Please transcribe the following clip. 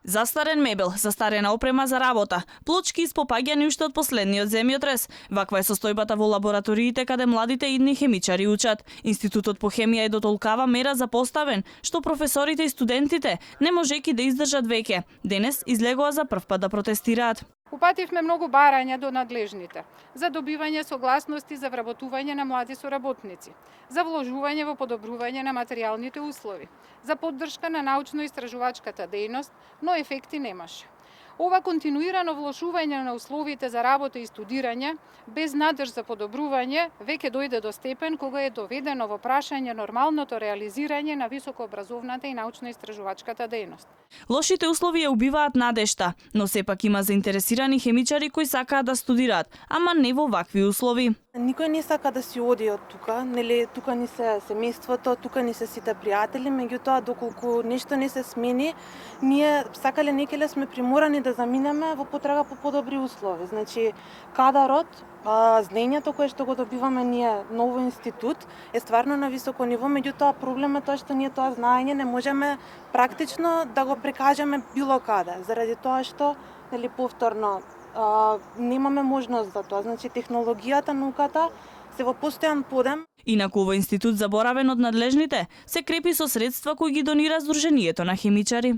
Застарен мебел, застарена опрема за работа, плочки испопаѓани уште од последниот земјотрес. Ваква е состојбата во лабораториите каде младите идни хемичари учат. Институтот по хемија е до толкава мера запоставен, што професорите и студентите, не можејќи да издржат веќе, денес излегоа за прв пат да протестираат. Упативме многу барања до надлежните за добивање согласности за вработување на млади соработници, за вложување во подобрување на материјалните услови, за поддршка на научно-истражувачката дејност, но ефекти немаше. Ова континуирано влошување на условите за работа и студирање, без надеж за подобрување, веќе дојде до степен кога е доведено во прашање нормалното реализирање на високообразовната и научно-истражувачката дејност. Лошите услови ја убиваат надежта, но сепак има заинтересирани хемичари кои сакаат да студираат, ама не во вакви услови. Никој не сака да си оди од тука, нели тука ни се семејството, тука ни се сите пријатели, меѓутоа доколку нешто не се смени, ние сакале некеле сме приморани да заминеме во потрага по подобри услови. Значи, кадарот, знаењето кое што го добиваме ние ново институт е стварно на високо ниво, меѓутоа проблемот е тоа што ние тоа знаење не можеме практично да го прекажеме било каде, заради тоа што нели повторно немаме можност за тоа. Значи технологијата, науката се во постојан подем. Инаку во институт заборавен од надлежните, се крепи со средства кои ги донира Сдруженијето на хемичари.